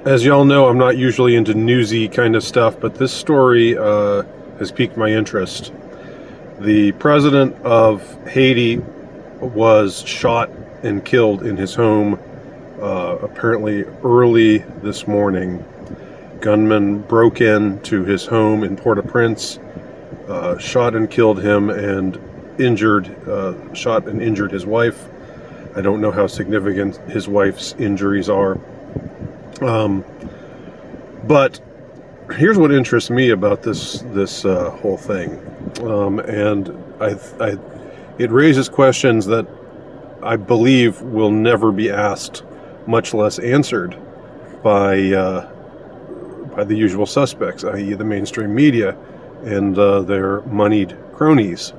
As y'all know, I'm not usually into newsy kind of stuff, but this story has piqued my interest. The president of Haiti was shot and killed in his home apparently early this morning. Gunmen broke into his home in Port-au-Prince, shot and killed him, and shot and injured his wife. I don't know how significant his wife's injuries are. But here's what interests me about this whole thing, and it raises questions that I believe will never be asked, much less answered, by the usual suspects, i.e., the mainstream media and their moneyed cronies.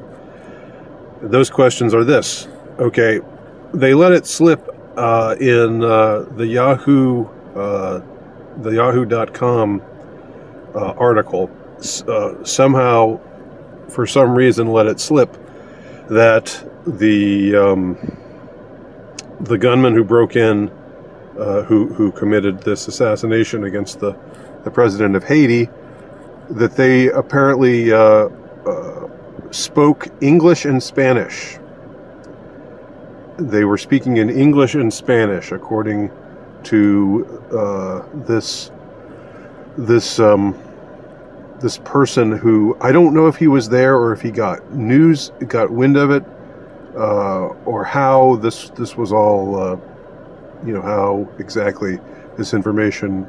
Those questions are this: okay, they let it slip in the Yahoo.com article, somehow, for some reason, let it slip that the gunman who broke in, who committed this assassination against the president of Haiti, that they apparently spoke English and Spanish. They were speaking in English and Spanish, according to this person who, I don't know if he was there or if he got wind of it, or how this was all, how exactly this information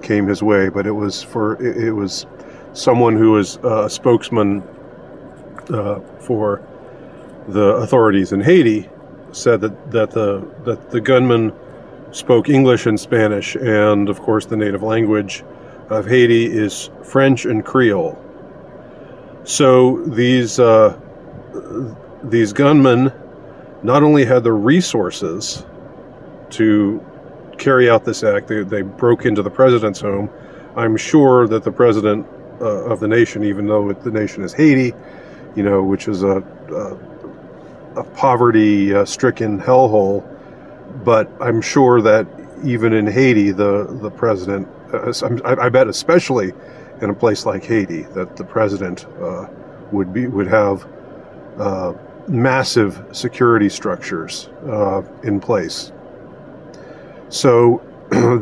came his way. But it was someone who was a spokesman for the authorities in Haiti, said that the gunman spoke English and Spanish, and of course the native language of Haiti is French and Creole. So these gunmen not only had the resources to carry out this act, they broke into the president's home. I'm sure that the president of the nation, even though the nation is Haiti, which is a poverty-stricken hellhole, but I'm sure that even in Haiti, the president, I bet especially in a place like Haiti, that the president would have massive security structures in place. So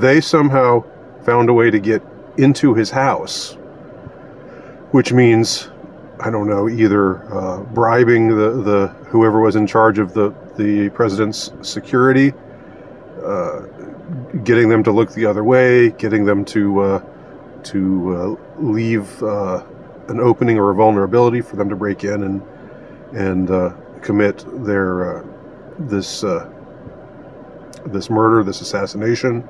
they somehow found a way to get into his house, which means, I don't know, either bribing the whoever was in charge of the president's security, getting them to look the other way, getting them to leave an opening or a vulnerability for them to break in and commit their this murder, this assassination,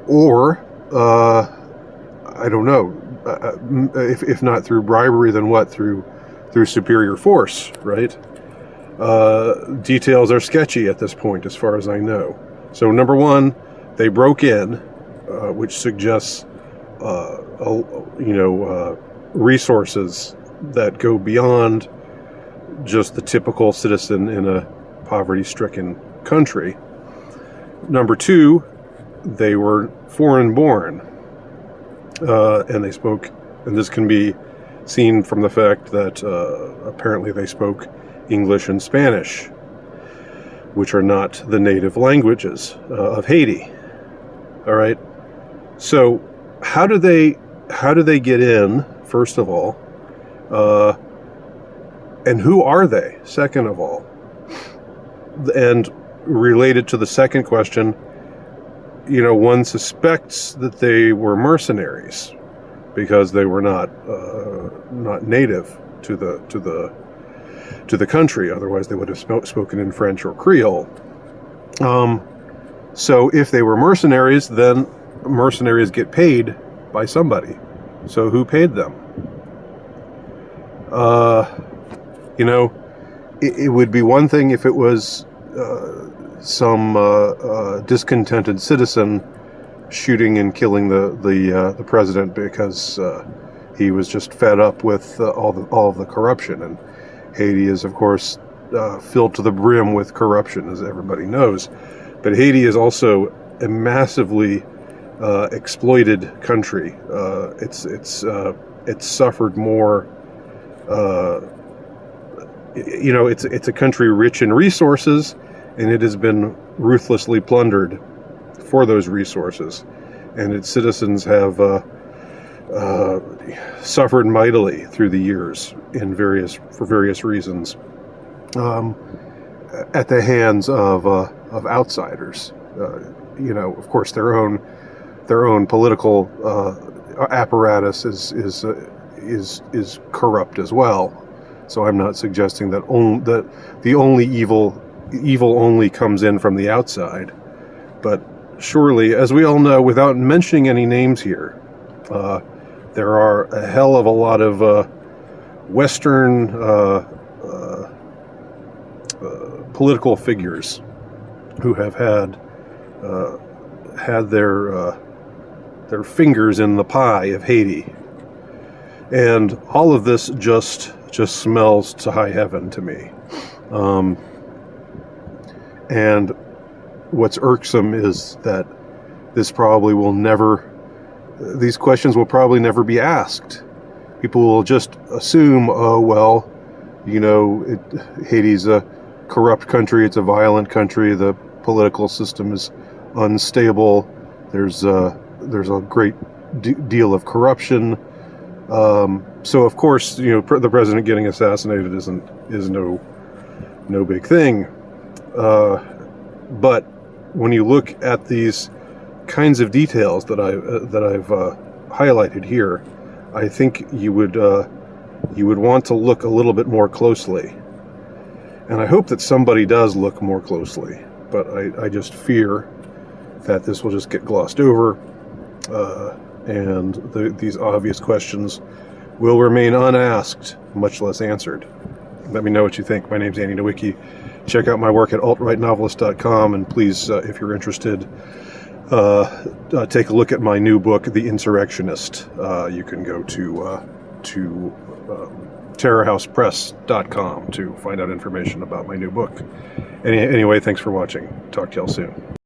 or I don't know. If not through bribery, then what? Through superior force, right? Details are sketchy at this point, as far as I know. So number one, they broke in, which suggests resources that go beyond just the typical citizen in a poverty-stricken country. Number two, they were foreign-born. And they spoke, and this can be seen from the fact that apparently they spoke English and Spanish, which are not the native languages of Haiti. All right. So how do they get in, first of all, and who are they, second of all? And related to the second question, one suspects that they were mercenaries because they were not native to the country. Otherwise, they would have spoken in French or Creole. So if they were mercenaries, then mercenaries get paid by somebody. So who paid them? It would be one thing if it was some discontented citizen shooting and killing the president because he was just fed up with all of the corruption. And Haiti is, of course, filled to the brim with corruption, as everybody knows. But Haiti is also a massively exploited country. It's suffered more. It's a country rich in resources, and it has been ruthlessly plundered for those resources, and its citizens have suffered mightily through the years for various reasons, at the hands of outsiders. Of course, their own political apparatus is corrupt as well. So I'm not suggesting that the only evil only comes in from the outside, but surely, as we all know, without mentioning any names here, there are a hell of a lot of Western political figures who have had their fingers in the pie of Haiti, and all of this just smells to high heaven to me. And what's irksome is that these questions will probably never be asked. People will just assume, oh, well, Haiti's a corrupt country, it's a violent country, the political system is unstable, there's a great deal of corruption. So of course, the president getting assassinated is no big thing. But when you look at these kinds of details that I've highlighted here, I think you would want to look a little bit more closely. And I hope that somebody does look more closely. But I just fear that this will just get glossed over, and these obvious questions will remain unasked, much less answered. Let me know what you think. My name's Andy Nowicki. Check out my work at altrightnovelist.com, and please, if you're interested, take a look at my new book, The Insurrectionist. You can go to terrorhousepress.com to find out information about my new book. Anyway, thanks for watching. Talk to y'all soon.